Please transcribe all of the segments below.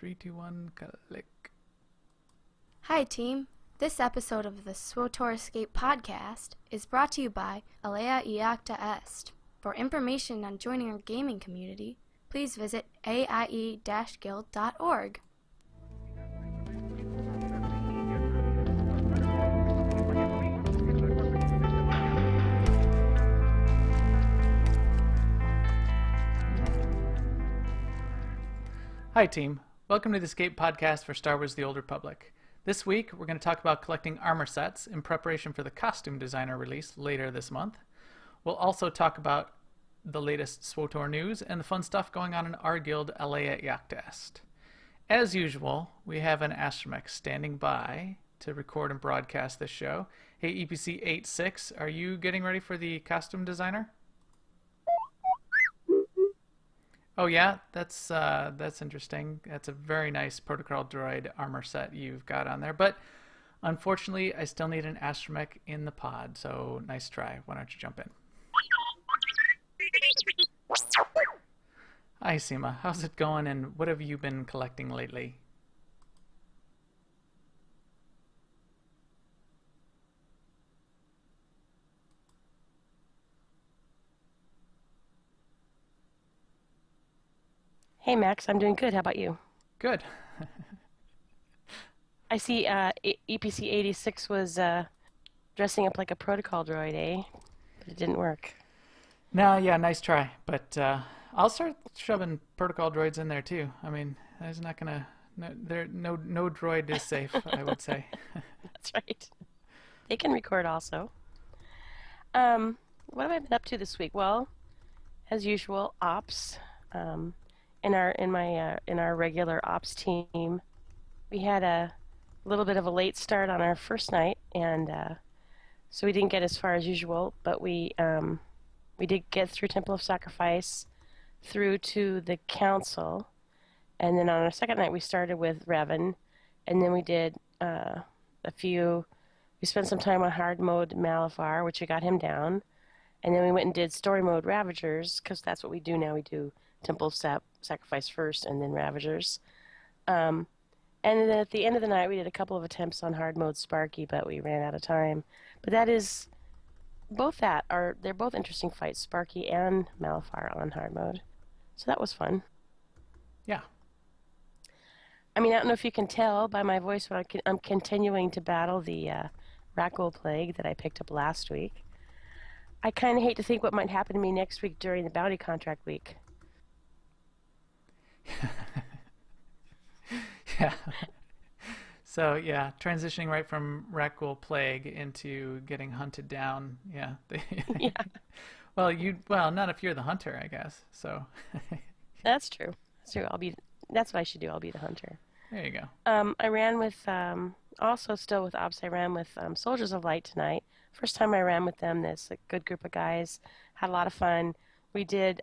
3, 2, 1, click. Hi team, this episode of the SWTOR Escape podcast is brought to you by Alea Iacta Est. For information on joining our gaming community, please visit aie-guild.org. Hi team, welcome to the Escape podcast for Star Wars The Old Republic. This week we're going to talk about collecting armor sets in preparation for the costume designer release later this month. We'll also talk about the latest SWTOR news and the fun stuff going on in our guild, Alea Iacta Est. As usual, we have an astromech standing by to record and broadcast this show. Hey EPC 86, are you getting ready for the costume designer? Oh yeah, that's interesting. That's a very nice protocol droid armor set you've got on there. But unfortunately, I still need an astromech in the pod. So nice try. Why don't you jump in? Hi Seema, how's it going? And what have you been collecting lately? Hey Max, I'm doing good. How about you? Good. I see EPC 86 was dressing up like a protocol droid, eh? But it didn't work. No, yeah, nice try. But I'll start shoving protocol droids in there too. I mean, there's not gonna no droid is safe, I would say. That's right. They can record also. What have I been up to this week? Well, as usual, ops. In our regular ops team, we had a little bit of a late start on our first night, and so we didn't get as far as usual. But we did get through Temple of Sacrifice, through to the Council, and then on our second night we started with Revan, and then we did We spent some time on hard mode Malifar, which we got him down, and then we went and did story mode Ravagers, because that's what we do now. We do Temple of Sacrifice first, and then Ravagers. And then at the end of the night, we did a couple of attempts on hard mode Sparky, but we ran out of time. But they're both interesting fights, Sparky and Malifar on hard mode. So that was fun. Yeah. I mean, I don't know if you can tell by my voice, but I'm continuing to battle the Rakghoul plague that I picked up last week. I kind of hate to think what might happen to me next week during the bounty contract week. Yeah. So yeah, transitioning right from Rakghoul plague into getting hunted down. Yeah. Yeah. Well, not if you're the hunter, I guess. So. That's true. That's what I should do. I'll be the hunter. There you go. I ran with also still with ops. I ran with Soldiers of Light tonight. First time I ran with them. This a good group of guys. Had a lot of fun. We did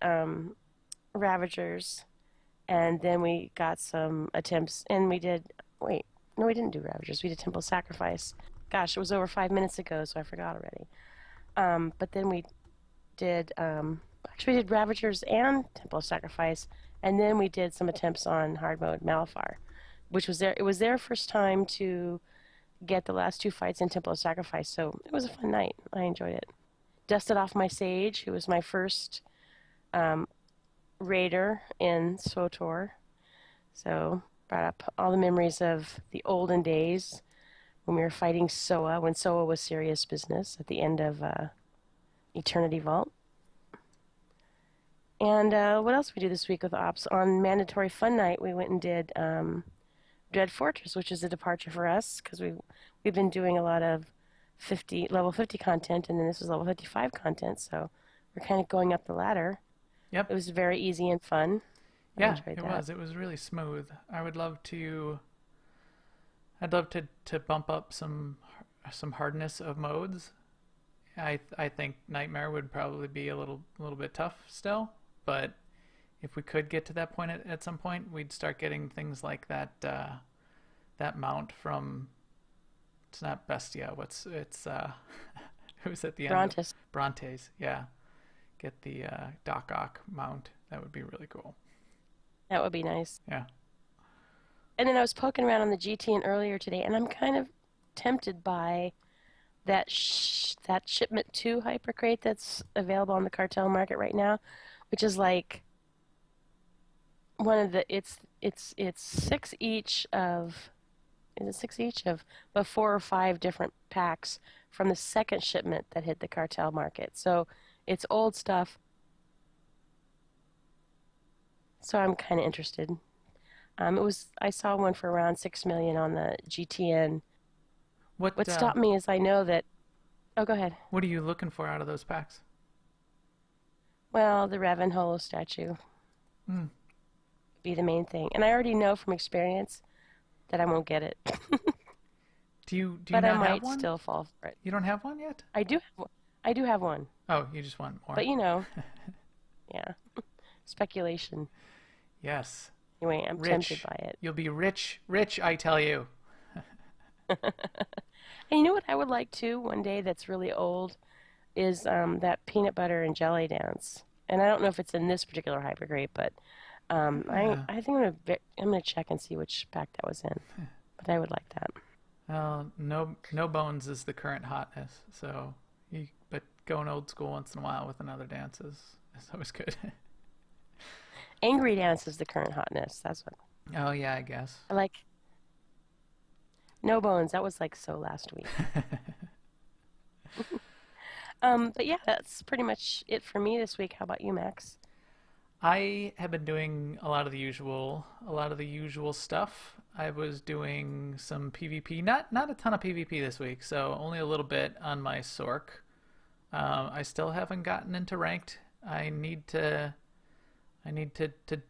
Ravagers. And then we got some attempts, and we didn't do Ravagers. We did Temple Sacrifice. Gosh, it was over 5 minutes ago, so I forgot already. But then we did, actually we did Ravagers and Temple Sacrifice, and then we did some attempts on hard mode Malifar, it was their first time to get the last two fights in Temple of Sacrifice, so it was a fun night. I enjoyed it. Dusted off my Sage, who was my first raider in SWTOR, so brought up all the memories of the olden days when we were fighting SOA, when SOA was serious business at the end of Eternity Vault. And what else did we do this week with Ops? On Mandatory Fun Night, we went and did Dread Fortress, which is a departure for us, because we've been doing a lot of level 50 content, and then this was level 55 content, so we're kind of going up the ladder. Yep. It was very easy and fun. Yeah, it was. It was really smooth. I'd love to bump up some hardness of modes. I think Nightmare would probably be a little bit tough still, but if we could get to that point at some point, we'd start getting things like that mount from, it's not Bestia. Who's at the end? Brontes. Brontes, yeah. Get the Doc Ock mount. That would be really cool. That would be nice. Yeah. And then I was poking around on the GTN earlier today, and I'm kind of tempted by that shipment 2 hypercrate that's available on the cartel market right now, which is like one of the it's six each of is it six each of but 4 or 5 different packs from the second shipment that hit the cartel market. So it's old stuff. So I'm kind of interested. I saw one for around 6 million on the GTN. What What stopped me is I know that. Oh, go ahead. what are you looking for out of those packs? Well, the Revan Holo statue Hmm. be the main thing, and I already know from experience that I won't get it. Do you But I not have might one? still fall for it. You don't have one yet? I do have one, Oh, you just want more. but yeah, speculation. Yes. Anyway, I'm tempted Rich. by it. You'll be rich, rich, I tell you. And you know what I would like too one day that's really old is that peanut butter and jelly dance. And I don't know if it's in this particular hypergrade, but Yeah. I think I'm gonna check and see which pack that was in. But I would like that. Well, no bones is the current hotness. But going old school once in a while with another dance is always good. Angry dance is the current hotness. That's what Oh yeah, I guess. I like. No bones. That was like so last week. But yeah, that's pretty much it for me this week. How about you, Max? I have been doing a lot of the usual stuff. I was doing some PvP, not a ton of PvP this week, so only a little bit on my Sork. I still haven't gotten into ranked. I need to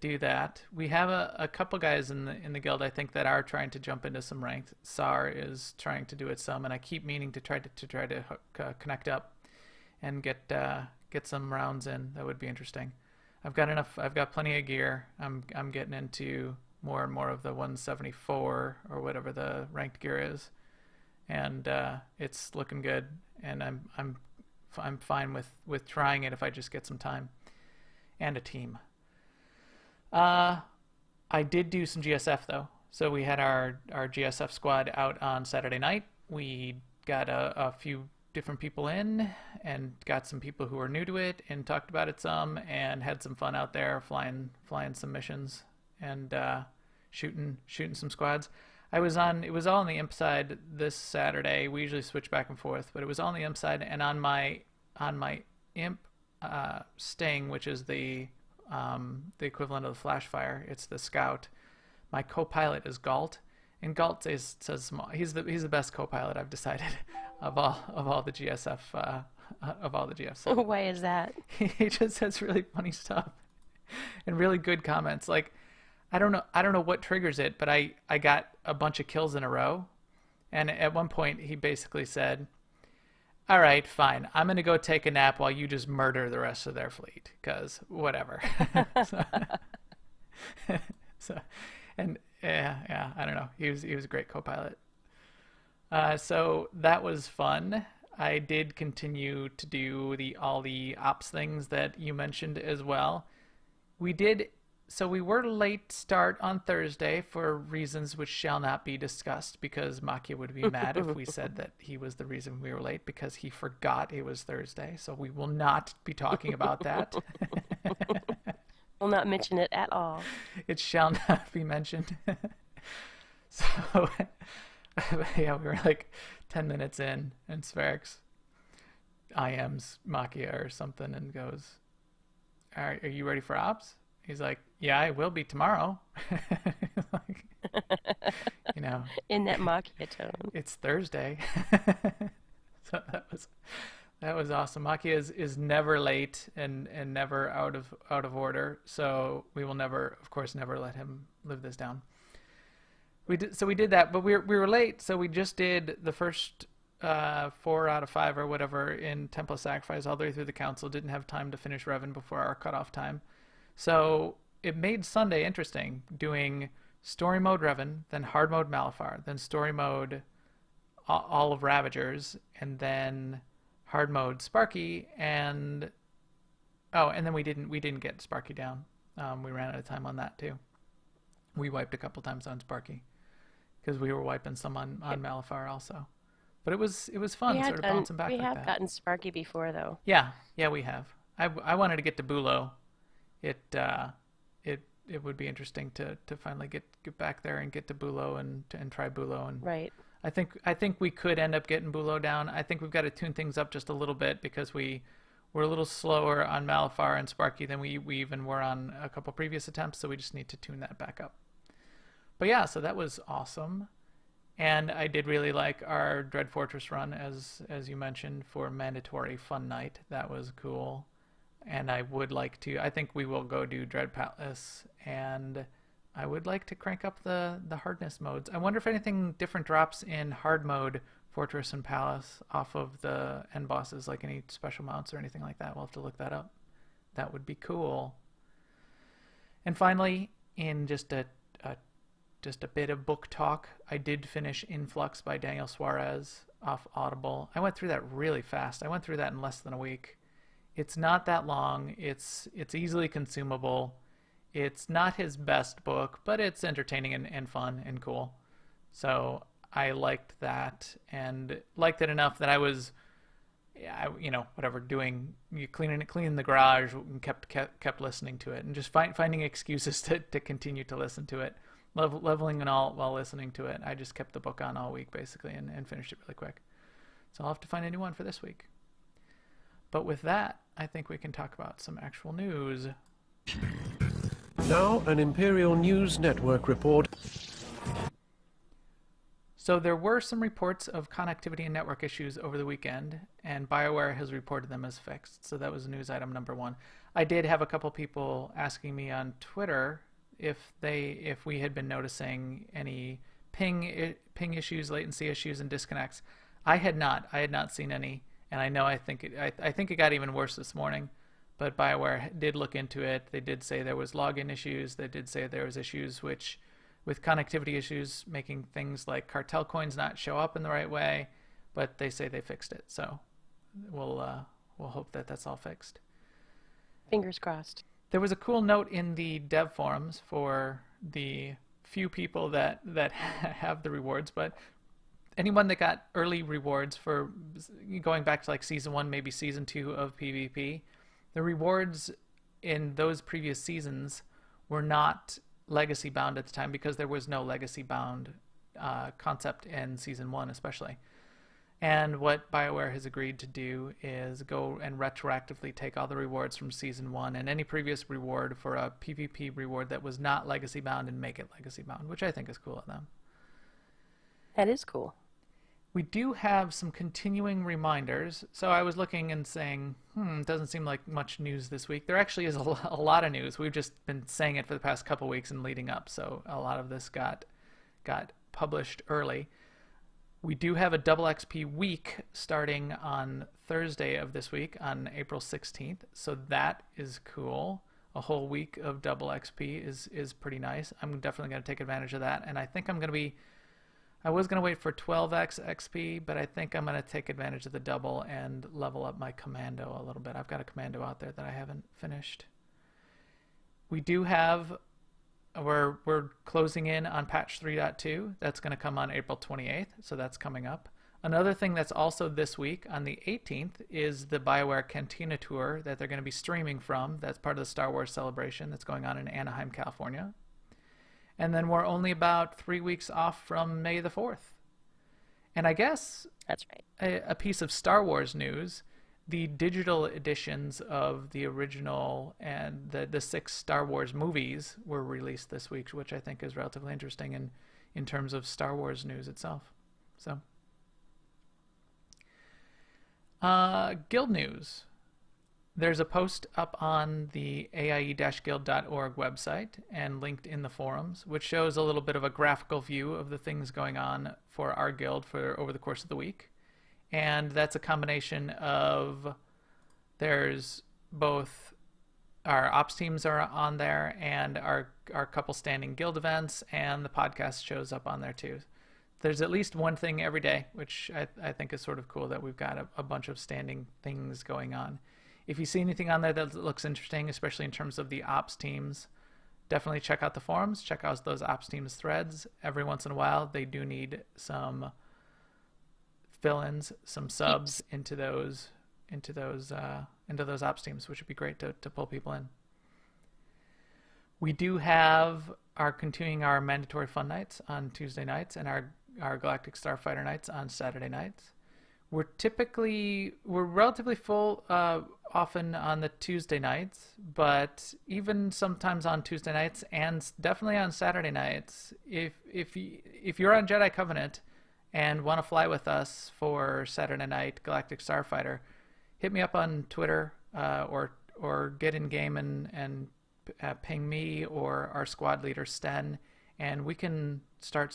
do that. We have a couple guys in the guild I think that are trying to jump into some ranked. SAR is trying to do it some, and I keep meaning to try to connect up and get some rounds in. That would be interesting. I've got enough. I've got plenty of gear. I'm getting into more and more of the 174 or whatever the ranked gear is, and it's looking good. And I'm fine with trying it if I just get some time and a team. I did do some GSF though. So we had our GSF squad out on Saturday night. We got a few different people in and got some people who were new to it and talked about it some and had some fun out there flying some missions and shooting some squads. It was all on the imp side this Saturday. We usually switch back and forth, but it was all on the imp side and on my imp Sting, which is the equivalent of the flash fire. It's the scout. My co-pilot is Galt, and Galt says he's the best co-pilot I've decided of all the GSF of all the GFs. Why is that? He just says really funny stuff and really good comments. Like I don't know what triggers it, but I got a bunch of kills in a row, and at one point he basically said, all right, fine. I'm going to go take a nap while you just murder the rest of their fleet, because whatever. so, and yeah, I don't know. He was a great co-pilot. So that was fun. I did continue to do all the ops things that you mentioned as well. So we were late start on Thursday for reasons which shall not be discussed because Makia would be mad if we said that he was the reason we were late because he forgot it was Thursday. So we will not be talking about that. Will not mention it at all. It shall not be mentioned. So yeah, we were like 10 minutes in and Sverix IMs Makia or something and goes, are you ready for ops? He's like, yeah, I will be tomorrow. Like, in that Makia tone. It's Thursday. So that was awesome. Makia is never late and never out of order. So we will never, of course, never let him live this down. We did that, but we were late. So we just did the first 4 out of 5 or whatever in Temple of Sacrifice all the way through the council. Didn't have time to finish Revan before our cutoff time. So it made Sunday interesting, doing story mode Revan, then hard mode Malifar, then story mode all of Ravagers, and then hard mode Sparky, and then we didn't get Sparky down. We ran out of time on that too. We wiped a couple times on Sparky because we were wiping some on Malifar also. But it was fun sort of bouncing back like that. We have gotten Sparky before, though. Yeah, we have. I wanted to get to Bulo. It would be interesting to finally get back there and get to Bulo and try Bulo. And right. I think we could end up getting Bulo down. I think we've got to tune things up just a little bit because we're a little slower on Malifar and Sparky than we even were on a couple previous attempts, so we just need to tune that back up. But yeah, so that was awesome. And I did really like our Dread Fortress run, as you mentioned, for mandatory fun night. That was cool. And I would like to, I think we will go do Dread Palace, and I would like to crank up the hardness modes. I wonder if anything different drops in hard mode, Fortress and Palace, off of the end bosses, like any special mounts or anything like that. We'll have to look that up. That would be cool. And finally, in just a bit of book talk, I did finish Influx by Daniel Suarez off Audible. I went through that really fast. I went through that in less than a week. It's not that long. It's easily consumable. It's not his best book, but it's entertaining and fun and cool. So I liked that, and liked it enough that I was, cleaning the garage and kept listening to it, and just finding excuses to continue to listen to it. Leveling and all while listening to it. I just kept the book on all week basically and finished it really quick. So I'll have to find a new one for this week. But with that, I think we can talk about some actual news. Now an Imperial News Network report. So there were some reports of connectivity and network issues over the weekend, and BioWare has reported them as fixed. So that was news item number 1. I did have a couple people asking me on Twitter if we had been noticing any ping issues, latency issues, and disconnects. I had not seen any, and I think it got even worse this morning. But BioWare did look into it. They did say there was login issues. They did say there was issues with connectivity issues, making things like cartel coins not show up in the right way. But they say they fixed it, so we'll hope that that's all fixed. Fingers crossed. There was a cool note in the dev forums for the few people that have the rewards, but anyone that got early rewards for going back to like season 1, maybe season 2 of PvP, the rewards in those previous seasons were not legacy bound at the time because there was no legacy bound concept in season 1 especially. And what BioWare has agreed to do is go and retroactively take all the rewards from Season 1 and any previous reward for a PvP reward that was not legacy bound and make it legacy bound, which I think is cool of them. That is cool. We do have some continuing reminders. So I was looking and saying, doesn't seem like much news this week. There actually is a lot of news. We've just been saying it for the past couple weeks and leading up, so a lot of this got published early. We do have a double XP week starting on Thursday of this week on April 16th. So that is cool. A whole week of double XP is pretty nice. I'm definitely going to take advantage of that. And I think I was going to wait for 12x XP, but I think I'm going to take advantage of the double and level up my commando a little bit. I've got a commando out there that I haven't finished. We do have We're closing in on patch 3.2. That's going to come on April 28th, so that's coming up. Another thing that's also this week on the 18th is the BioWare Cantina Tour that they're going to be streaming from. That's part of the Star Wars celebration that's going on in Anaheim, California. And then we're only about 3 weeks off from May the 4th. And I guess that's right. A piece of Star Wars news. The digital editions of the original and the 6 Star Wars movies were released this week, which I think is relatively interesting in terms of Star Wars news itself. So, Guild news. There's a post up on the aie-guild.org website and linked in the forums, which shows a little bit of a graphical view of the things going on for our guild over the course of the week. And that's a combination of, there's both our ops teams are on there and our couple standing guild events, and the podcast shows up on there too. There's at least one thing every day, which I think is sort of cool that we've got a bunch of standing things going on. If you see anything on there that looks interesting, especially in terms of the ops teams, definitely check out the forums, check out those ops teams threads. Every once in a while, they do need some fill-ins, some subs into those ops teams, which would be great to pull people in. We do have continuing our mandatory fun nights on Tuesday nights and our Galactic Starfighter nights on Saturday nights. We're relatively full often on the Tuesday nights, but even sometimes on Tuesday nights and definitely on Saturday nights. If you're on Jedi Covenant and want to fly with us for Saturday night Galactic Starfighter, hit me up on Twitter or get in game and ping me or our squad leader Sten, and we can start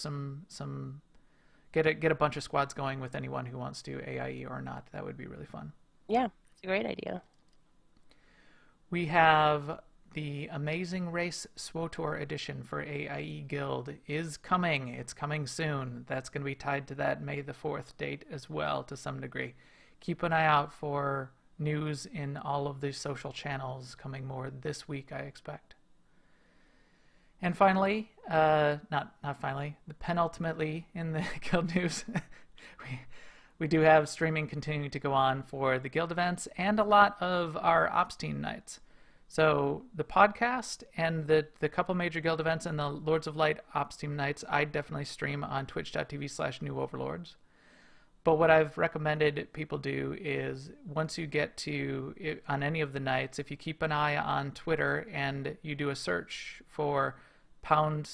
get a bunch of squads going with anyone who wants to AIE or not. That would be really fun. Yeah, it's a great idea. We have the Amazing Race SWTOR edition for AIE Guild is coming. It's coming soon. That's going to be tied to that May the 4th date as well to some degree. Keep an eye out for news in all of the social channels coming more this week, I expect. And finally, not finally, penultimately in the Guild news, we do have streaming continuing to go on for the Guild events and a lot of our Ops team nights. So the podcast and the couple major Guild events and the Lords of Light Ops team nights, I definitely stream on twitch.tv/newoverlords. But what I've recommended people do is once you get to it, on any of the nights, if you keep an eye on Twitter and you do a search for hashtag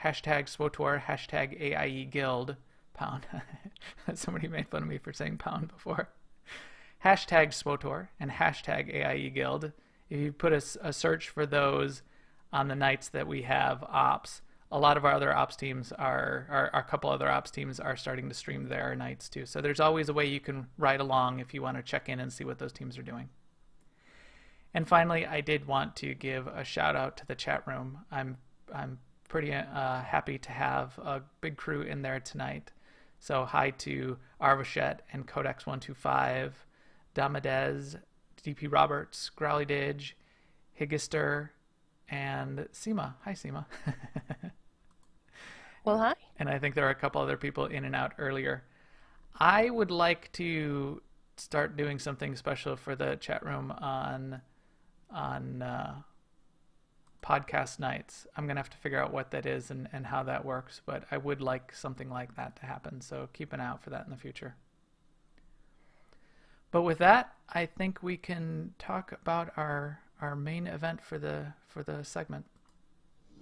SWTOR, hashtag AIE Guild, pound. Somebody made fun of me for saying pound before. Hashtag SWTOR and hashtag AIE Guild. If you put a search for those on the nights that we have ops, a lot of our other ops teams a couple other ops teams are starting to stream their nights too. So there's always a way you can ride along if you want to check in and see what those teams are doing. And finally, I did want to give a shout out to the chat room. I'm pretty happy to have a big crew in there tonight. So hi to Arvachet and Codex125, Damadez, DP Roberts, Growly Didge, Higgister, and Seema. Hi, Seema. Well, hi. And I think there are a couple other people in and out earlier. I would like to start doing something special for the chat room on podcast nights. I'm going to have to figure out what that is and how that works, but I would like something like that to happen. So keep an eye out for that in the future. But with that, I think we can talk about our main event for the segment.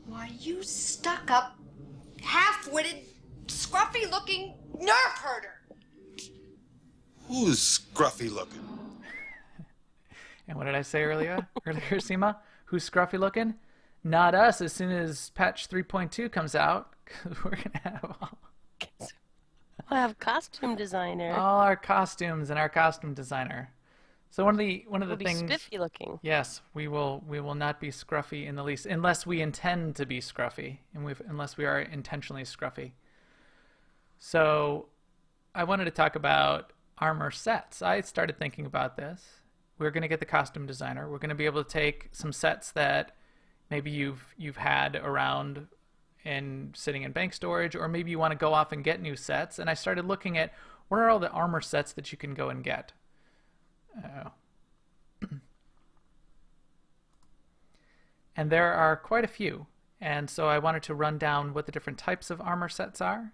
Why, you stuck-up, half-witted, scruffy-looking nerf herder! Who's scruffy-looking? And what did I say earlier, Seema? Who's scruffy-looking? Not us as soon as patch 3.2 comes out, because we're going to have We'll have costume designer. all our costumes and our costume designer. So one of the We'll be things, spiffy looking. yes, we will not be scruffy in the least, unless we intend to be scruffy, and unless we are intentionally scruffy. So I wanted to talk about armor sets. I started thinking about this. We're going to get the costume designer. We're going to be able to take some sets that maybe you've had around and sitting in bank storage, or maybe you want to go off and get new sets. And I started looking at what are all the armor sets that you can go and get. And there are quite a few. And so I wanted to run down what the different types of armor sets are,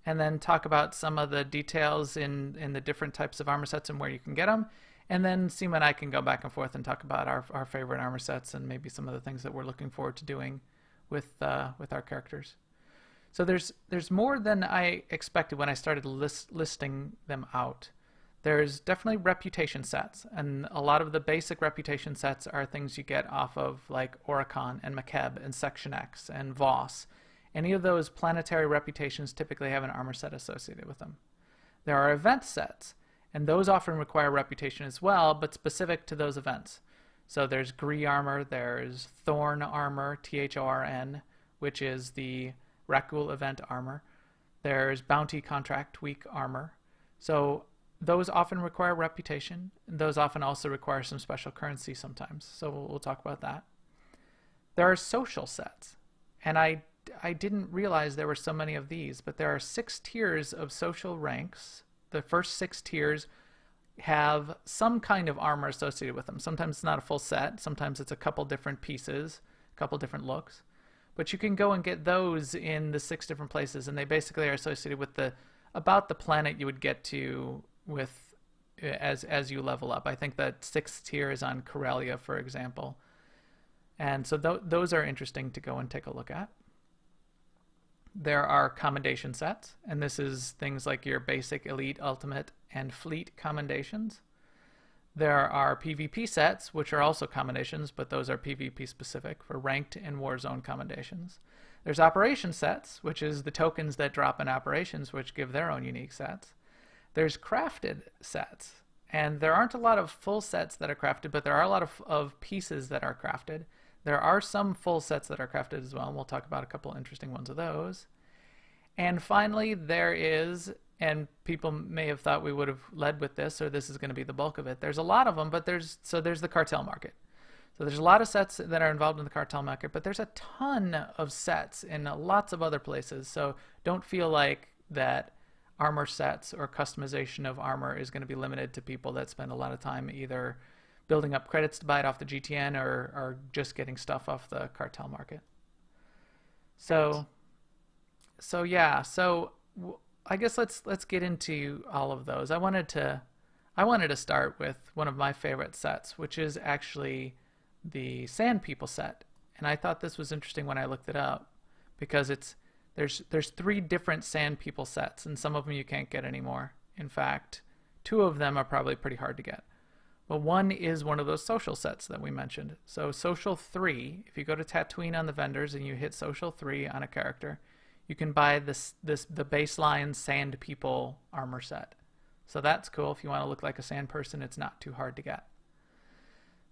and then talk about some of the details in the different types of armor sets and where you can get them. And then Seema and I can go back and forth and talk about our favorite armor sets and maybe some of the things that we're looking forward to doing with our characters. So there's more than I expected when I started listing them out. There's definitely reputation sets, and a lot of the basic reputation sets are things you get off of like Oricon and Makeb and Section X and Voss. Any of those planetary reputations typically have an armor set associated with them. There are event sets, and those often require reputation as well, but specific to those events. So there's Gree armor, there's Thorn armor, Thorn, which is the Rakul event armor. There's Bounty Contract Week armor. So those often require reputation, and those often also require some special currency sometimes. So we'll talk about that. There are social sets, and I didn't realize there were so many of these, but there are 6 tiers of social ranks. The first 6 tiers have some kind of armor associated with them. Sometimes it's not a full set. Sometimes it's a couple different pieces, a couple different looks. But you can go and get those in the 6 different places, and they basically are associated with about the planet you would get to with as you level up. I think that 6th tier is on Corellia, for example. And so those are interesting to go and take a look at. There are commendation sets, and this is things like your basic, elite, ultimate, and fleet commendations. There are PvP sets, which are also commendations, but those are PvP specific for ranked and warzone commendations. There's operation sets, which is the tokens that drop in operations, which give their own unique sets. There's crafted sets, and there aren't a lot of full sets that are crafted, but there are a lot of pieces that are crafted. There are some full sets that are crafted as well, and we'll talk about a couple interesting ones of those. And finally, there is, and people may have thought we would have led with this, or this is going to be the bulk of it. There's a lot of them, but there's the cartel market. So there's a lot of sets that are involved in the cartel market, but there's a ton of sets in lots of other places. So don't feel like that armor sets or customization of armor is going to be limited to people that spend a lot of time either building up credits to buy it off the GTN or just getting stuff off the cartel market. So I guess let's get into all of those. I wanted to start with one of my favorite sets, which is actually the Sand People set. And I thought this was interesting when I looked it up because there's 3 different Sand People sets, and some of them you can't get anymore. In fact, 2 of them are probably pretty hard to get. But one is one of those social sets that we mentioned. So Social 3, if you go to Tatooine on the vendors and you hit Social 3 on a character, you can buy the baseline Sand People armor set. So that's cool. If you want to look like a sand person, it's not too hard to get.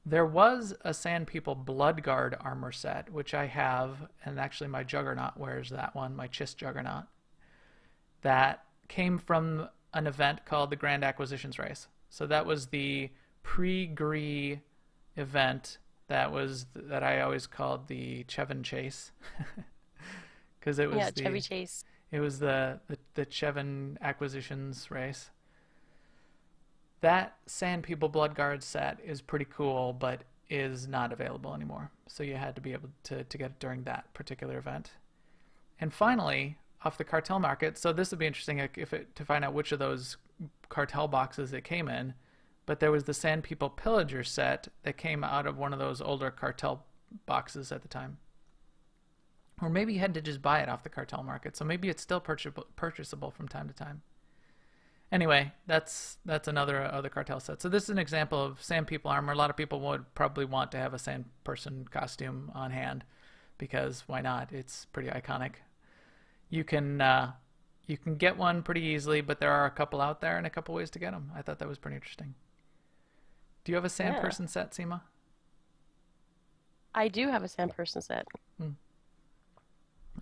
There was a Sand People Bloodguard armor set, which I have, and actually my Juggernaut wears that one, my Chiss Juggernaut. That came from an event called the Grand Acquisitions Race. So that was the pre-Gree event that I always called the Chevin Chase. Because it was Chevy Chase. It was the Chevin Acquisitions Race. That Sand People Bloodguard set is pretty cool, but is not available anymore. So you had to be able to get it during that particular event. And finally, off the cartel market, so this would be interesting to find out which of those cartel boxes it came in, but there was the Sand People Pillager set that came out of one of those older cartel boxes at the time. Or maybe you had to just buy it off the cartel market, so maybe it's still purchasable from time to time. Anyway, that's another other cartel set. So this is an example of Sand People armor. A lot of people would probably want to have a sand person costume on hand because why not? It's pretty iconic. You can get one pretty easily, but there are a couple out there and a couple ways to get them. I thought that was pretty interesting. Do you have a sand person set, Seema? I do have a sand person set.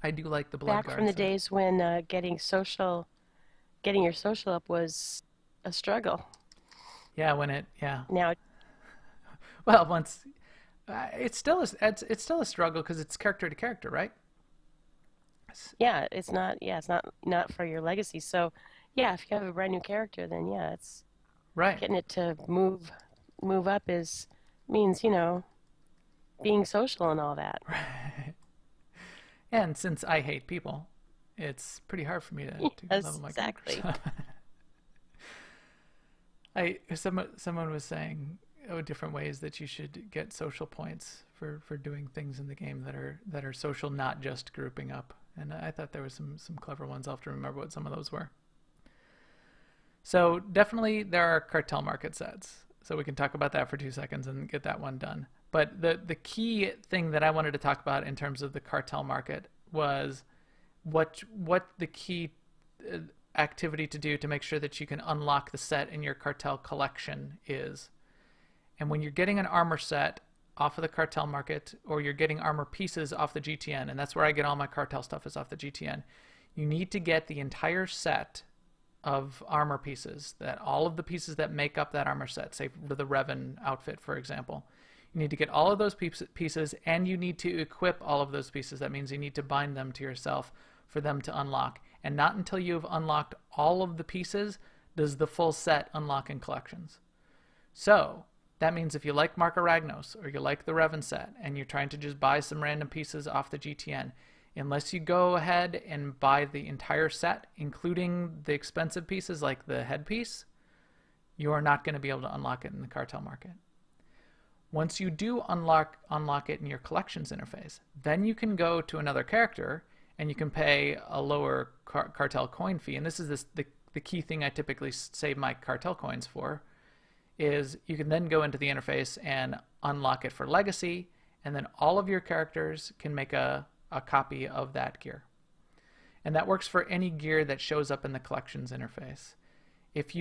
I do like the Bloodguard Back from the set. days when getting your social up was a struggle. Yeah, Now, well, once it's still a struggle because it's character to character, right? it's not for your legacy. So, if you have a brand new character, then it's Right. getting it to move up means being social and all that. Right. And since I hate people, it's pretty hard for me to level my exactly. Someone was saying different ways that you should get social points for doing things in the game that are social, not just grouping up. And I thought there was some clever ones. I'll have to remember what some of those were. So definitely there are cartel market sets. So we can talk about that for 2 seconds and get that one done. But the key thing that I wanted to talk about in terms of the cartel market was what the key activity to do to make sure that you can unlock the set in your cartel collection is. And when you're getting an armor set off of the cartel market, or you're getting armor pieces off the GTN, and that's where I get all my cartel stuff is off the GTN, you need to get the entire set of armor pieces, that all of the pieces that make up that armor set, say the Revan outfit, for example. You need to get all of those pieces, and you need to equip all of those pieces. That means you need to bind them to yourself for them to unlock. And not until you've unlocked all of the pieces does the full set unlock in collections. So that means if you like Mark Aragnos or you like the Revan set and you're trying to just buy some random pieces off the GTN, unless you go ahead and buy the entire set, including the expensive pieces like the headpiece, you are not going to be able to unlock it in the cartel market. Once you do unlock it in your collections interface, then you can go to another character and you can pay a lower cartel coin fee. And this is the key thing I typically save my cartel coins for, is you can then go into the interface and unlock it for legacy, and then all of your characters can make a copy of that gear. And that works for any gear that shows up in the collections interface. If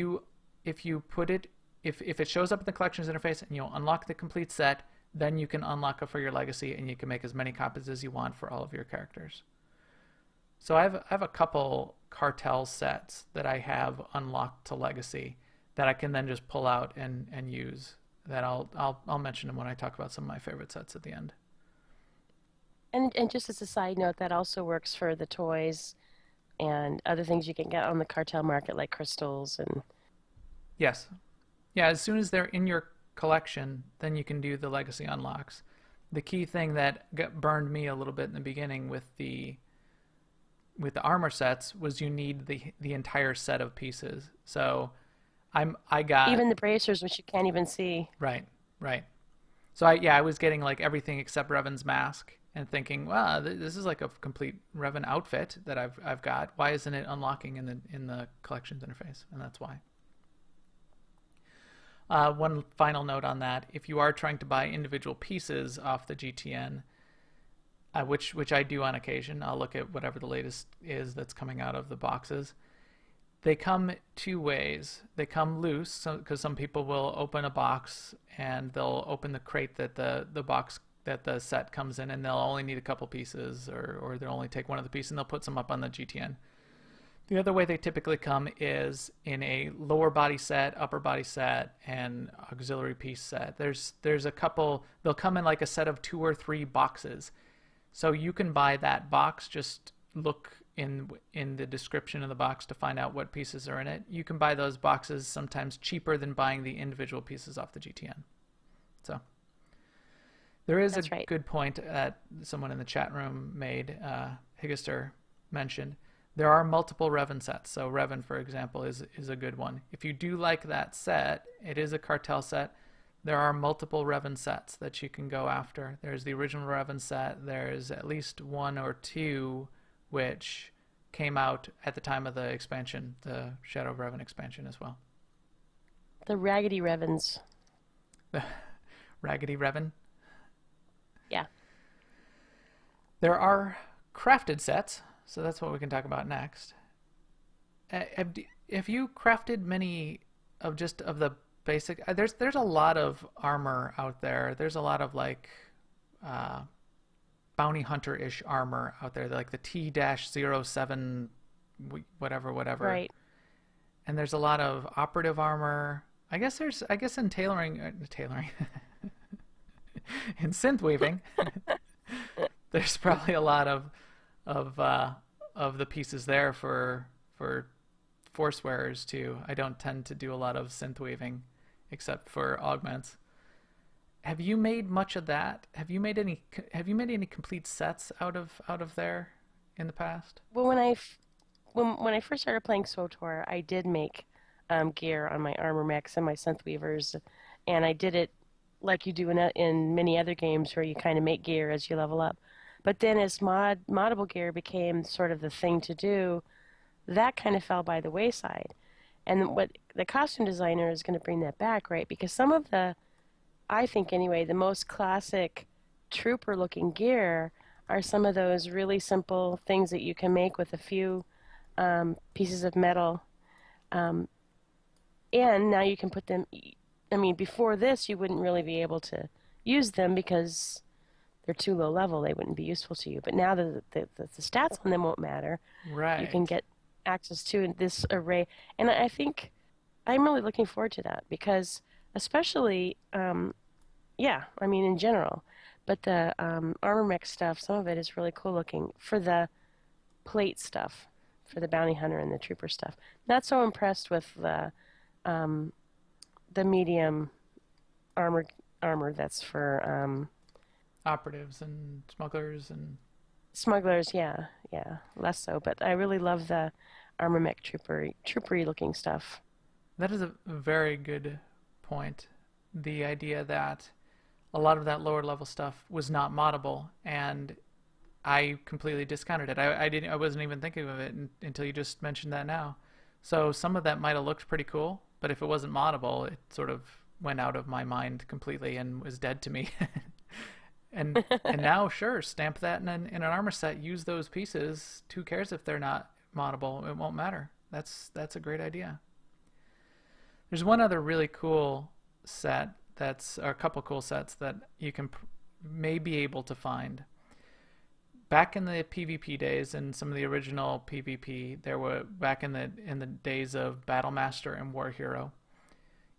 it shows up in the collections interface and you'll unlock the complete set, then you can unlock it for your legacy, and you can make as many copies as you want for all of your characters. So I have a couple cartel sets that I have unlocked to legacy that I can then just pull out and use. That I'll mention them when I talk about some of my favorite sets at the end. And just as a side note, that also works for the toys and other things you can get on the cartel market, like crystals and... Yes. Yeah, as soon as they're in your collection, then you can do the legacy unlocks. The key thing that burned me a little bit in the beginning with the armor sets was you need the entire set of pieces. So I got... Even the bracers, which you can't even see. Right. So I was getting like everything except Revan's mask and thinking, wow, this is like a complete Revan outfit that I've got. Why isn't it unlocking in the collections interface? And that's why. One final note on that: if you are trying to buy individual pieces off the GTN, which I do on occasion, I'll look at whatever the latest is that's coming out of the boxes. They come two ways. They come loose, because some people will open a box and they'll open the crate that the box that the set comes in, and they'll only need a couple pieces, or they'll only take one of the pieces and they'll put some up on the GTN. The other way they typically come is in a lower body set, upper body set, and auxiliary piece set. There's a couple. They'll come in like a set of 2 or 3 boxes. So you can buy that box. Just look in the description of the box to find out what pieces are in it. You can buy those boxes sometimes cheaper than buying the individual pieces off the GTN. So there is That's right. Good point that someone in the chat room made. Higgister mentioned there are multiple Revan sets. So Revan, for example, is a good one. If you do like that set, it is a cartel set. There are multiple Revan sets that you can go after. There's the original Revan set. There's at least 1 or 2 which came out at the time of the expansion, the Shadow of Revan expansion as well. The Raggedy Revans. The Raggedy Revan? Yeah. There are crafted sets, so that's what we can talk about next. Have you crafted many of the basic... There's a lot of armor out there. There's a lot of like... bounty hunter-ish armor out there, like the T-07 whatever. Right. And there's a lot of operative armor. I guess in tailoring in synth weaving there's probably a lot of the pieces there for force wearers too. I don't tend to do a lot of synth weaving except for augments. Have you made much of that? Have you made any complete sets out of there in the past? Well, when I first started playing SWTOR, I did make gear on my armor mechs and my synth weavers, and I did it like you do in many other games where you kind of make gear as you level up. But then as moddable gear became sort of the thing to do, that kind of fell by the wayside. And what the costume designer is going to bring that back, right? Because some of I think anyway, the most classic trooper-looking gear are some of those really simple things that you can make with a few pieces of metal. And now you can put them... I mean, before this, you wouldn't really be able to use them because they're too low level. They wouldn't be useful to you. But now the stats on them won't matter. Right. You can get access to this array. And I think I'm really looking forward to that because... especially Yeah, I mean in general. But the armor mech stuff, some of it is really cool looking for the plate stuff, for the bounty hunter and the trooper stuff. Not so impressed with um, the medium armor armor that's for Operatives and smugglers and smugglers. Yeah, yeah, less so. But I really love the armor mech troopery looking stuff. that is a very good point. The idea that a lot of that lower level stuff was not moddable, and I completely discounted it. I wasn't even thinking of it until you just mentioned that now. So some of that might have looked pretty cool, but if it wasn't moddable, it sort of went out of my mind completely and was dead to me. And now, sure, stamp that in an armor set. Use those pieces. Who cares if they're not moddable? It won't matter. That's a great idea. There's one other really cool set or a couple cool sets that you may be able to find. Back in the PvP days and some of the original PvP, there were back in the days of Battlemaster and War Hero,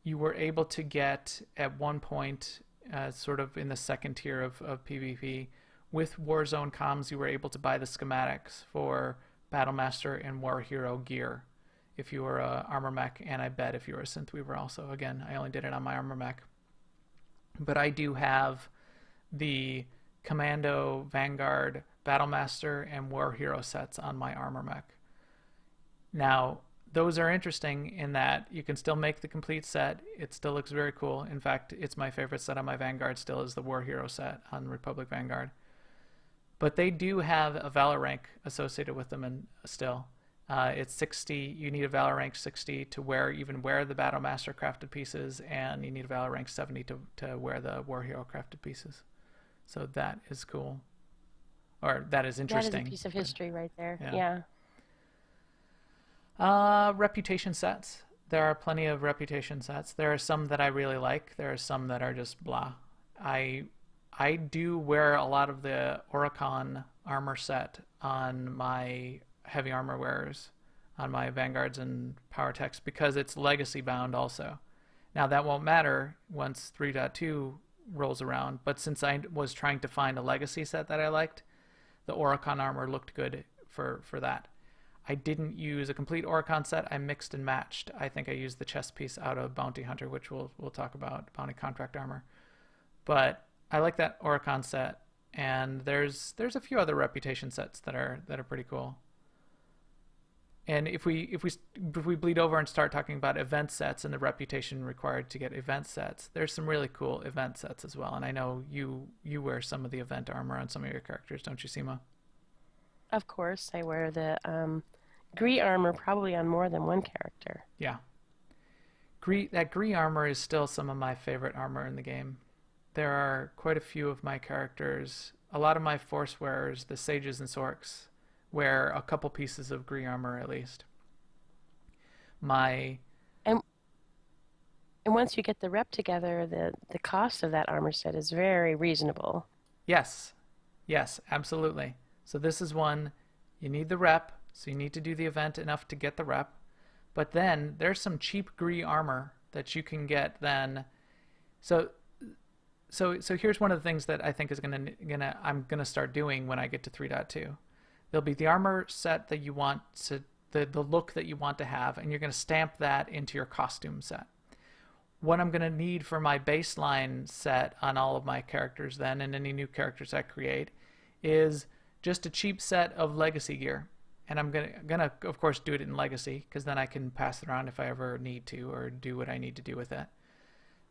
you were able to get at one point, sort of in the second tier of PvP, with Warzone comms, you were able to buy the schematics for Battlemaster and War Hero gear if you were a armor mech, and I bet if you were a synthweaver also. Again, I only did it on my armor mech. But I do have the Commando, Vanguard, Battlemaster, and War Hero sets on my armor mech. Now, those are interesting in that you can still make the complete set. It still looks very cool. In fact, it's my favorite set on my Vanguard still is the War Hero set on Republic Vanguard. But they do have a Valor rank associated with them, and still. It's 60. You need a Valor rank 60 to wear the Battlemaster crafted pieces, and you need a Valor rank 70 to wear the War Hero crafted pieces. So that is cool. Or that is interesting. That is a piece of history right there. Yeah. Reputation sets. There are plenty of reputation sets. There are some that I really like. There are some that are just blah. I do wear a lot of the Oricon armor set on my heavy armor wearers, on my Vanguards and Power Techs, because it's legacy bound also. Now that won't matter once 3.2 rolls around, but since I was trying to find a legacy set that I liked, the Oricon armor looked good for that. I didn't use a complete Oricon set. I mixed and matched. I think I used the chest piece out of Bounty Hunter, which we'll talk about, Bounty Contract armor. But I like that Oricon set, and there's a few other reputation sets that are pretty cool. And if we bleed over and start talking about event sets and the reputation required to get event sets, there's some really cool event sets as well. And I know you wear some of the event armor on some of your characters, don't you, Seema? Of course, I wear the Gree armor probably on more than one character. Yeah. That Gree armor is still some of my favorite armor in the game. There are quite a few of my characters, a lot of my force wearers, the Sages and Sorks, wear a couple pieces of Gree armor at least. And once you get the rep together, the cost of that armor set is very reasonable. Yes, absolutely. So this is one, you need the rep, so you need to do the event enough to get the rep. But then there's some cheap Gree armor that you can get then. So here's one of the things that I think is I'm gonna start doing when I get to 3.2. There'll be the armor set that you want to, the look that you want to have, and you're going to stamp that into your costume set. What I'm going to need for my baseline set on all of my characters then, and any new characters I create, is just a cheap set of legacy gear. And I'm gonna of course do it in legacy, because then I can pass it around if I ever need to, or do what I need to do with it.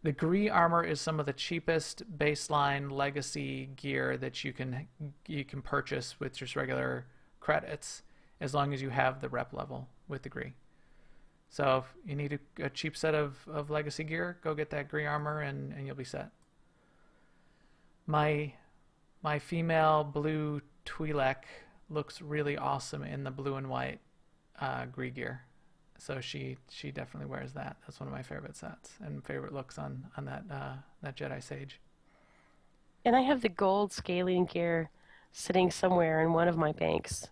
The Gree armor is some of the cheapest baseline legacy gear that you can purchase with just regular credits, as long as you have the rep level with the Gree. So if you need a cheap set of legacy gear, go get that Gree armor and you'll be set. My female blue Twi'lek looks really awesome in the blue and white Gree gear. So she definitely wears that. That's one of my favorite sets and favorite looks on that Jedi Sage. And I have the gold scaling gear sitting somewhere in one of my banks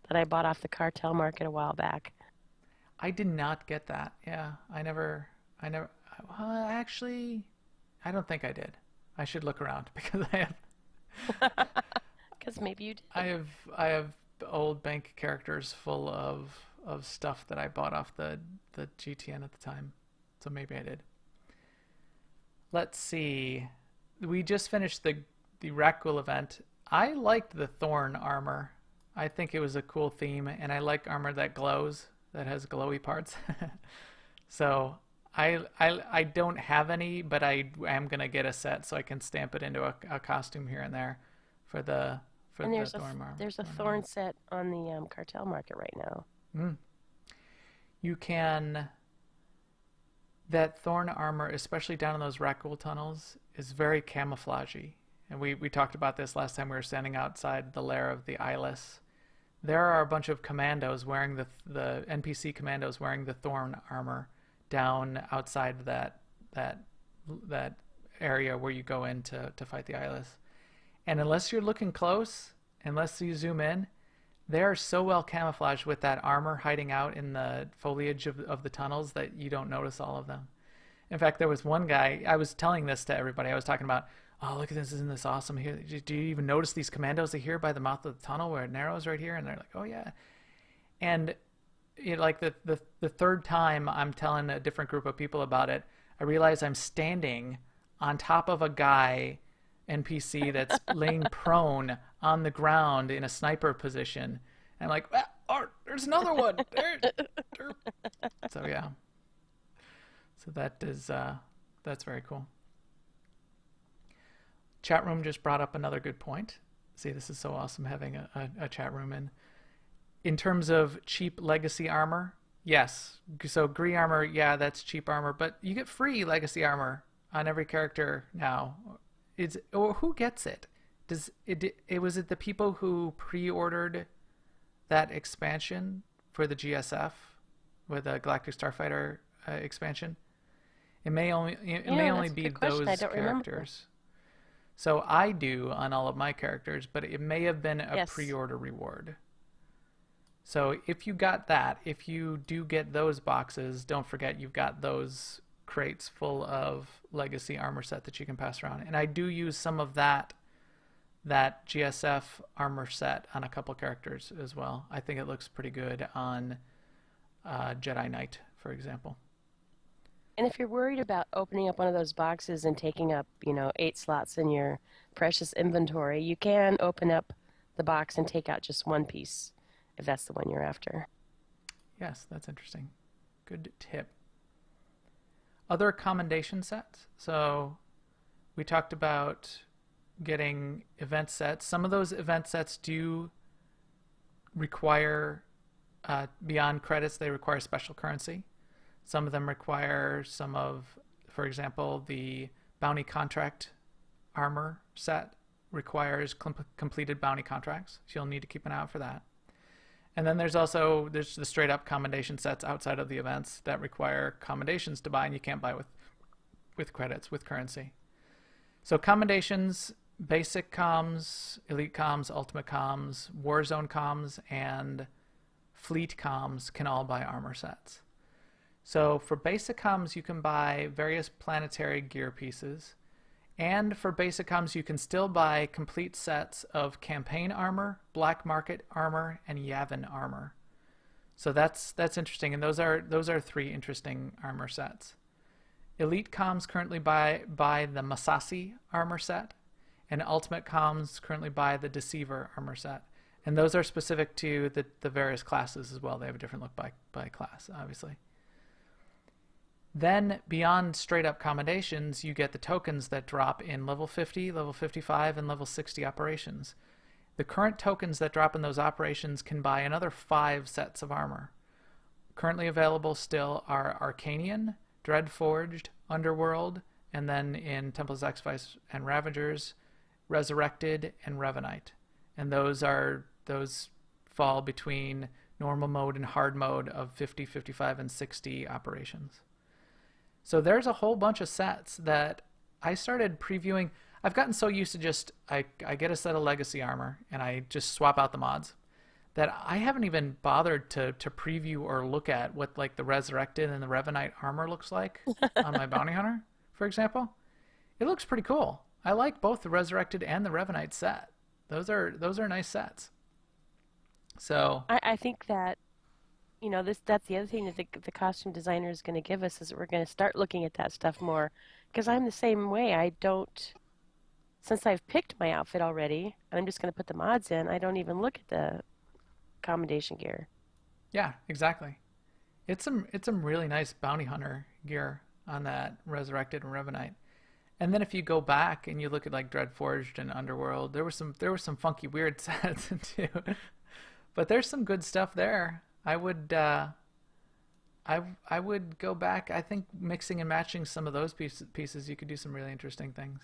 that I bought off the cartel market a while back. I did not get that. Yeah, I never. Well, actually, I don't think I did. I should look around because Because maybe you did. I have old bank characters full of stuff that I bought off the GTN at the time. So maybe I did. Let's see. We just finished the Rakghoul event. I liked the Thorn armor. I think it was a cool theme, and I like armor that glows, that has glowy parts. So I don't have any, but I am gonna get a set so I can stamp it into a costume here and there for the And there's Thorn armor. there's a Thorn set on the cartel market right now. You can. That Thorn armor, especially down in those Rakghoul tunnels, is very camouflagey. And we talked about this last time we were standing outside the lair of the Eyeless. There are a bunch of commandos wearing the NPC commandos wearing the Thorn armor down outside that area where you go in to fight the Eyeless. And unless you're looking close, unless you zoom in, they are so well camouflaged with that armor hiding out in the foliage of the tunnels that you don't notice all of them. In fact, there was one guy, I was telling this to everybody, I was talking about, oh, look at this, isn't this awesome? Here, do you even notice these commandos are here by the mouth of the tunnel where it narrows right here? And they're like, oh yeah. And like the third time I'm telling a different group of people about it, I realize I'm standing on top of a guy NPC that's laying prone on the ground in a sniper position. And I'm like, oh, there's another one. So yeah. So that's very cool. Chat room just brought up another good point. See, this is so awesome having a chat room in terms of cheap legacy armor. Yes. So Gree armor, yeah, that's cheap armor, but you get free legacy armor on every character now. Or who gets it? Was it the people who pre-ordered that expansion for the GSF with the Galactic Starfighter expansion? It may only be those characters. So I do on all of my characters, but it may have been a pre-order reward. So if you got that, if you do get those boxes, don't forget you've got those crates full of legacy armor set that you can pass around. And I do use some of that GSF armor set on a couple characters as well. I think it looks pretty good on Jedi Knight, for example. And if you're worried about opening up one of those boxes and taking up, 8 slots in your precious inventory, you can open up the box and take out just one piece, if that's the one you're after. Yes, that's interesting. Good tip. Other commendation sets. So we talked about getting event sets. Some of those event sets do require, beyond credits, they require special currency. Some of them require for example, the bounty contract armor set requires completed bounty contracts. So you'll need to keep an eye out for that. And then there's the straight up commendation sets outside of the events that require commendations to buy, and you can't buy with credits, with currency. So commendations, basic comms, elite comms, ultimate comms, warzone comms, and fleet comms can all buy armor sets. So for basic comms, you can buy various planetary gear pieces. And for basic comms, you can still buy complete sets of campaign armor, black market armor, and Yavin armor. So that's interesting, and those are 3 interesting armor sets. Elite comms currently buy the Masasi armor set, and Ultimate comms currently buy the Deceiver armor set. And those are specific to the various classes as well. They have a different look by class, obviously. Then, beyond straight-up commendations, you get the tokens that drop in level 50, level 55, and level 60 operations. The current tokens that drop in those operations can buy another 5 sets of armor. Currently available still are Arcanian, Dreadforged, Underworld, and then in Temple of Sacrifice and Ravagers, Resurrected and Revenite. And those fall between normal mode and hard mode of 50, 55, and 60 operations. So there's a whole bunch of sets that I started previewing. I've gotten so used to just, I get a set of legacy armor and I just swap out the mods that I haven't even bothered to preview or look at what like the Resurrected and the Revenite armor looks like on my Bounty Hunter, for example. It looks pretty cool. I like both the Resurrected and the Revenite set. Those are nice sets. So I think that, that's the other thing that the costume designer is going to give us is that we're going to start looking at that stuff more. Because I'm the same way. I don't, since I've picked my outfit already, and I'm just going to put the mods in, I don't even look at the commendation gear. yeah, exactly. It's some really nice bounty hunter gear on that Resurrected and Revenite. And then if you go back and you look at like Dreadforged and Underworld, there were some funky weird sets too. But there's some good stuff there. I would go back. I think mixing and matching some of those pieces, you could do some really interesting things.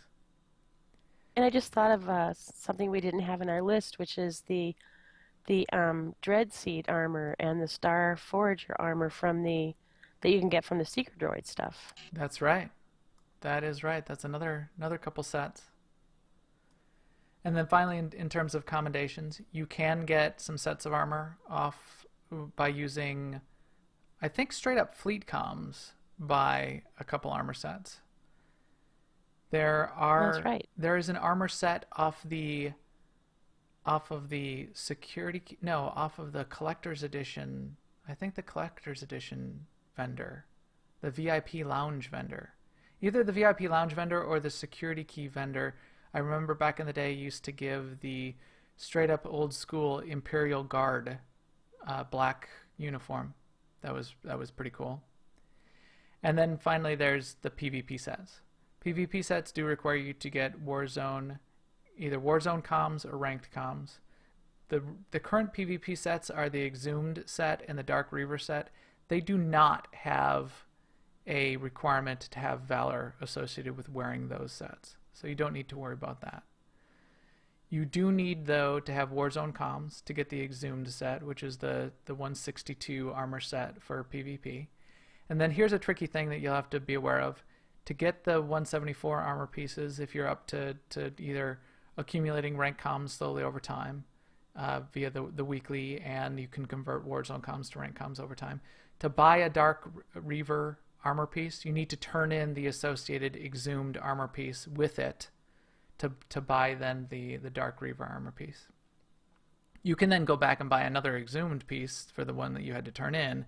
And I just thought of something we didn't have in our list, which is the Dreadseed armor and the Star Forager armor that you can get from the Seeker Droid stuff. That's right. That is right. That's another couple sets. And then finally, in terms of commendations, you can get some sets of armor off by using, I think, straight up fleet comms by a couple armor sets. That's right. There is an armor set off of the security, no, off of the collector's edition. I think the collector's edition vendor, the VIP lounge vendor, either the VIP lounge vendor or the security key vendor. I remember back in the day used to give the straight up old school Imperial Guard black uniform. That was pretty cool. And then finally there's the PvP sets. PvP sets do require you to get Warzone, either Warzone comms or ranked comms. The current PvP sets are the Exhumed set and the Dark Reaver set. They do not have a requirement to have Valor associated with wearing those sets. So you don't need to worry about that. You do need, though, to have Warzone comms to get the Exhumed set, which is the 162 armor set for PvP. And then here's a tricky thing that you'll have to be aware of. To get the 174 armor pieces, if you're up to either accumulating rank comms slowly over time via the weekly, and you can convert Warzone comms to rank comms over time, to buy a Dark Reaver armor piece, you need to turn in the associated Exhumed armor piece with it to buy then the Dark Reaver armor piece. You can then go back and buy another Exhumed piece for the one that you had to turn in,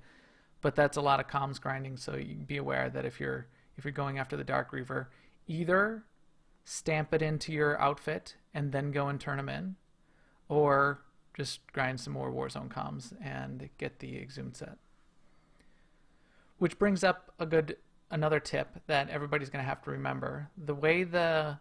but that's a lot of comms grinding, so you be aware that if you're going after the Dark Reaver, either stamp it into your outfit and then go and turn them in, or just grind some more Warzone comms and get the Exhumed set. Which brings up another tip that everybody's going to have to remember. The way the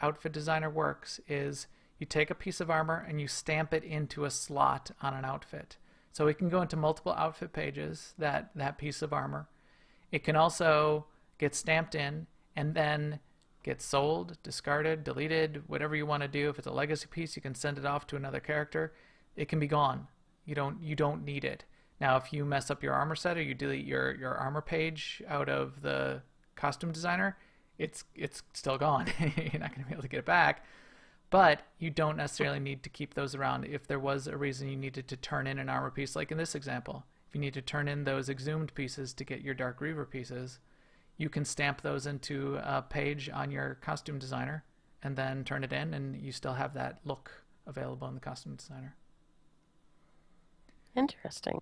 outfit designer works is you take a piece of armor and you stamp it into a slot on an outfit. So it can go into multiple outfit pages, that piece of armor. It can also get stamped in and then get sold, discarded, deleted, whatever you want to do. If it's a legacy piece, you can send it off to another character. It can be gone. You don't need it. Now, if you mess up your armor set or you delete your armor page out of the costume designer, it's still gone. You're not going to be able to get it back. But you don't necessarily need to keep those around. If there was a reason you needed to turn in an armor piece, like in this example, if you need to turn in those Exhumed pieces to get your Dark Reaver pieces, you can stamp those into a page on your costume designer and then turn it in, and you still have that look available in the costume designer. Interesting.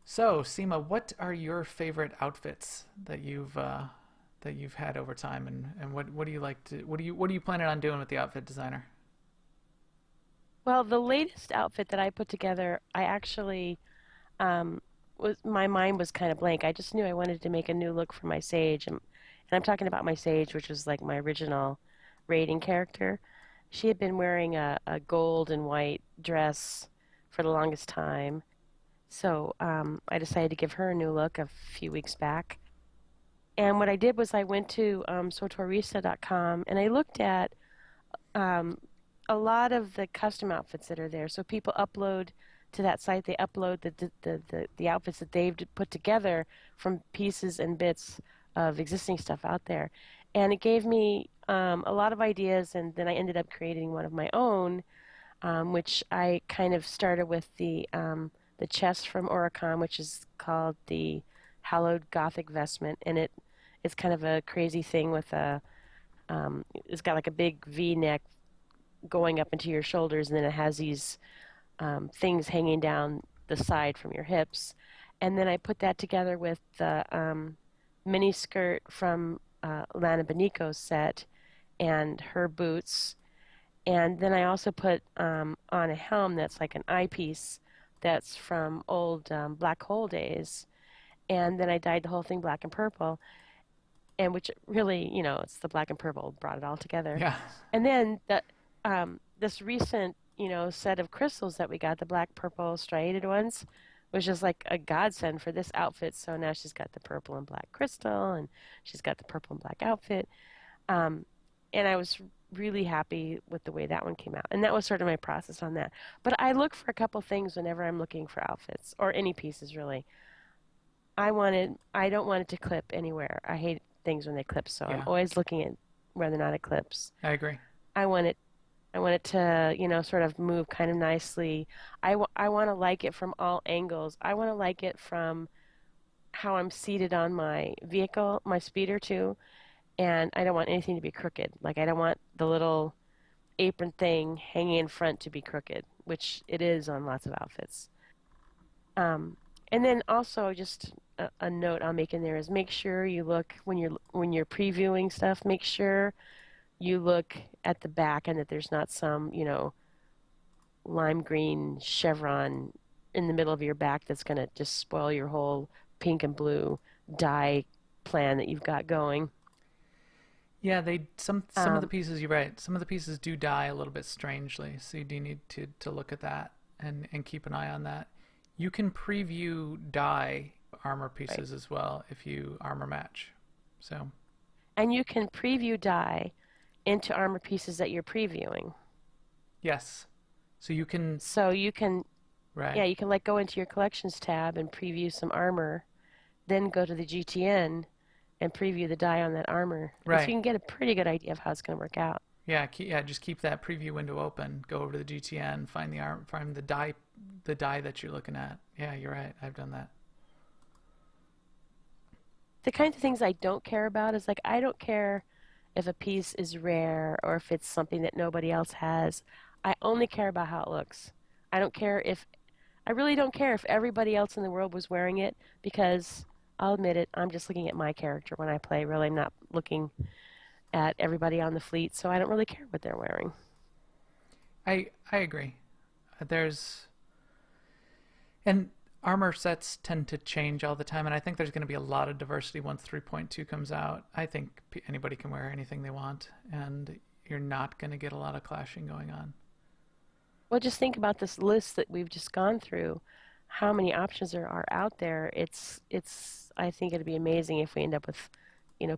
So, Seema, what are your favorite outfits that you've had over time, and what do you like to what are you planning on doing with the outfit designer? Well, the latest outfit that I put together, I actually my mind was kind of blank. I just knew I wanted to make a new look for my Sage, and I'm talking about my Sage, which was like my original raiding character. She had been wearing a gold and white dress for the longest time. So I decided to give her a new look a few weeks back. And what I did was I went to SWTOR and I looked at a lot of the custom outfits that are there. So people upload to that site, they upload the outfits that they've put together from pieces and bits of existing stuff out there. And it gave me a lot of ideas, and then I ended up creating one of my own, which I kind of started with the chest from Oricon, which is called the Hallowed Gothic Vestment, and it's kind of a crazy thing with a It's got like a big V neck going up into your shoulders, and then it has these things hanging down the side from your hips. And then I put that together with the mini skirt from Lana Benico's set and her boots. And then I also put on a helm that's like an eyepiece that's from old black hole days. And then I dyed the whole thing black and purple, and which really, it's the black and purple brought it all together. Yeah. And then this recent, set of crystals that we got, the black purple striated ones, was just like a godsend for this outfit. So now she's got the purple and black crystal, and she's got the purple and black outfit. And I was really happy with the way that one came out. And that was sort of my process on that. But I look for a couple things whenever I'm looking for outfits, or any pieces really. I don't want it to clip anywhere. I hate things when they clip, so Yeah. I'm always looking at whether or not it clips. I agree. I want it to, sort of move kind of nicely. I want to like it from all angles. I want to like it from how I'm seated on my vehicle, my speeder too, and I don't want anything to be crooked. Like, I don't want the little apron thing hanging in front to be crooked, which it is on lots of outfits. And then also just a note I'll make in there is make sure you look when you're previewing stuff, make sure you look at the back and that there's not some, lime green chevron in the middle of your back that's going to just spoil your whole pink and blue dye plan that you've got going. Yeah, some of the pieces, you're right. Some of the pieces do dye a little bit strangely, so you do need to look at that and keep an eye on that. You can preview dye armor pieces as well if you armor match. So. And you can preview dye into armor pieces that you're previewing. Yes. So you can. Right. Yeah, you can go into your collections tab and preview some armor, then go to the GTN and preview the dye on that armor. Right. So you can get a pretty good idea of how it's going to work out. Yeah, just keep that preview window open. Go over to the GTN, find the dye that you're looking at. Yeah, you're right. I've done that. The kinds of things I don't care about is I don't care if a piece is rare or if it's something that nobody else has. I only care about how it looks. I really don't care if everybody else in the world was wearing it, because I'll admit it, I'm just looking at my character when I play. Really, I'm not looking at everybody on the fleet, so I don't really care what they're wearing. I agree. And armor sets tend to change all the time, and I think there's going to be a lot of diversity once 3.2 comes out. I think anybody can wear anything they want, and you're not going to get a lot of clashing going on. Well, just think about this list that we've just gone through. How many options there are out there. I think it'd be amazing if we end up with,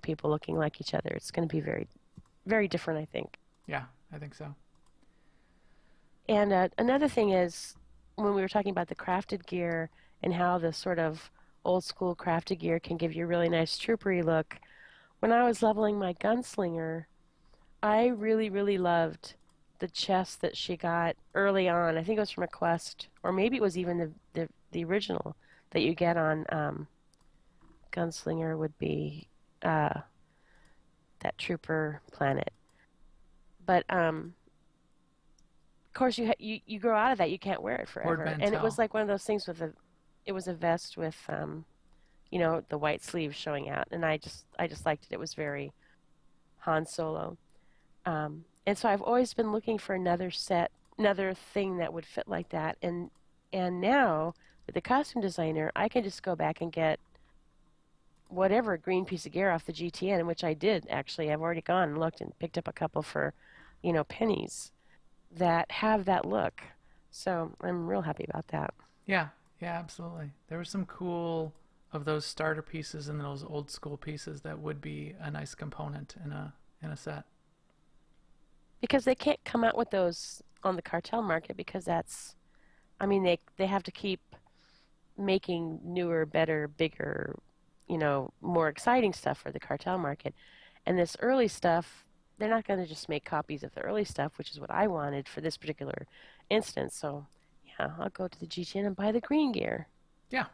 people looking like each other. It's going to be very, very different, I think. Yeah, I think so. And another thing is, when we were talking about the crafted gear and how the sort of old school crafted gear can give you a really nice troopery look, when I was leveling my gunslinger, I really, really loved the chest that she got early on. I think it was from a quest, or maybe it was even the original that you get on Gunslinger would be that trooper planet. But of course you grow out of that. You can't wear it forever. And it was like one of those things it was a vest with the white sleeves showing out, and I just liked it. It was very Han Solo. And so I've always been looking for another thing that would fit like that. And now with the costume designer, I can just go back and get whatever green piece of gear off the GTN, which I did actually. I've already gone and looked and picked up a couple for, pennies that have that look. So I'm real happy about that. Yeah, absolutely. There was some cool of those starter pieces and those old school pieces that would be a nice component in a set. Because they can't come out with those on the cartel market, because they have to keep making newer, better, bigger, more exciting stuff for the cartel market. And this early stuff, they're not going to just make copies of the early stuff, which is what I wanted for this particular instance. So, yeah, I'll go to the GTN and buy the green gear. Yeah.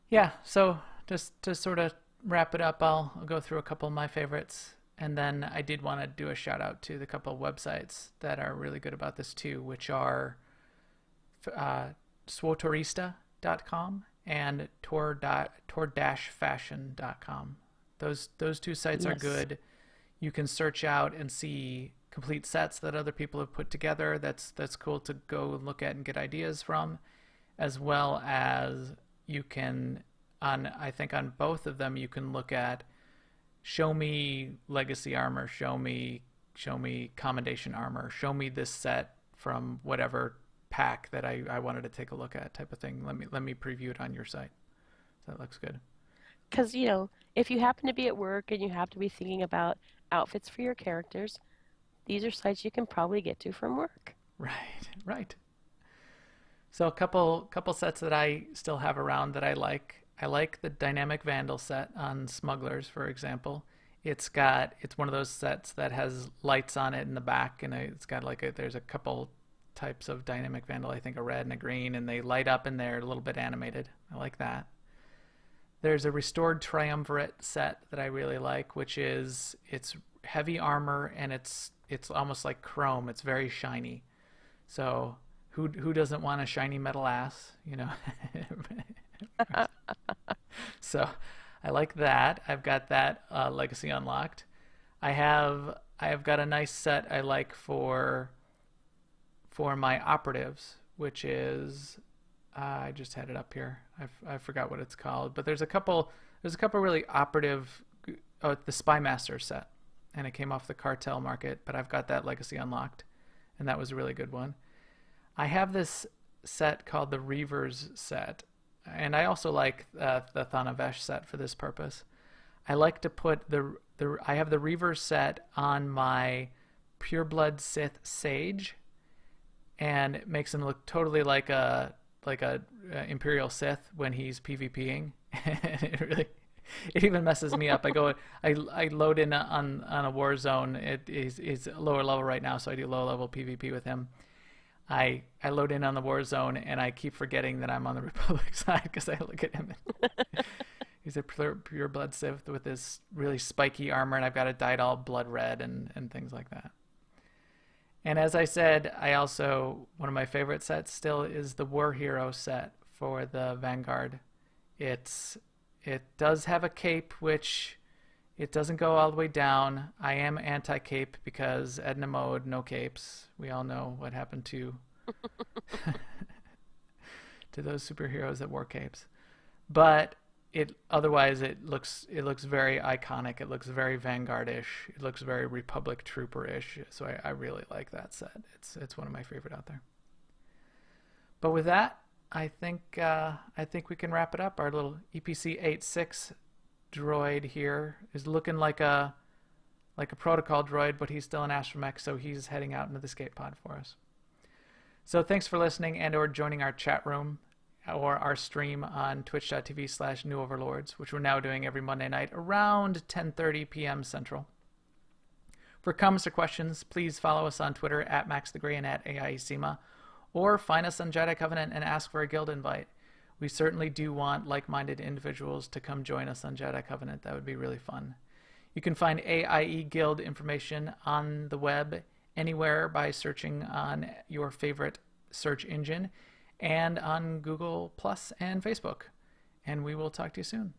Yeah, so just to sort of wrap it up, I'll go through a couple of my favorites. And then I did want to do a shout out to the couple of websites that are really good about this too, which are SWTORista.com and tour-fashion.com. Those two sites are good. You can search out and see complete sets that other people have put together. That's cool to go and look at and get ideas from, as well as you can, I think on both of them, you can look at show me legacy armor, show me commendation armor, show me this set from whatever pack that I wanted to take a look at, type of thing. Let me preview it on your site. So that looks good. Because, you know, if you happen to be at work and you have to be thinking about outfits for your characters, these are sites you can probably get to from work. Right. So a couple sets that I still have around that I like. I like the Dynamic Vandal set on Smugglers, for example. It's one of those sets that has lights on it in the back, and it's got there's a couple types of Dynamic Vandal, I think a red and a green, and they light up and they're a little bit animated. I like that. There's a Restored Triumvirate set that I really like, which is it's heavy armor and it's almost like chrome. It's very shiny. So who doesn't want a shiny metal ass, you know? So I like that. I've got that Legacy unlocked. I have got a nice set I like for my operatives, which is I just had it up here. I forgot what it's called, but there's a couple really operative. Oh, the Spymaster set, and it came off the Cartel market, but I've got that Legacy unlocked, and that was a really good one. I have this set called the Reavers set, and I also like the Thanavesh set for this purpose. I like to put I have the Reavers set on my Pureblood Sith Sage, and it makes him look totally like a Imperial Sith when he's PvPing. It even messes me up. I load in on a war zone. He's lower level right now, so I do low level PvP with him. I load in on the war zone, and I keep forgetting that I'm on the Republic side because I look at him. He's a pure blood Sith with this really spiky armor, and I've got it dyed all blood red and things like that. And as I said, one of my favorite sets still is the War Hero set for the Vanguard. It does have a cape, which it doesn't go all the way down. I am anti-cape because Edna mode, no capes. We all know what happened to those superheroes that wore capes. But otherwise it looks very iconic. It looks very Vanguard-ish. It looks very Republic Trooper-ish. So I really like that set. It's one of my favorite out there. But with that, I think we can wrap it up. Our little EPC-86 droid here is looking like a protocol droid, but he's still an astromech, so he's heading out into the escape pod for us. So thanks for listening and or joining our chat room or our stream on twitch.tv/newoverlords, which we're now doing every Monday night around 10:30 p.m. Central. For comments or questions, please follow us on Twitter at MaxTheGray and at AIESEMA, or find us on Jedi Covenant and ask for a guild invite. We certainly do want like-minded individuals to come join us on Jedi Covenant. That would be really fun. You can find AIE Guild information on the web anywhere by searching on your favorite search engine and on Google Plus and Facebook. And we will talk to you soon.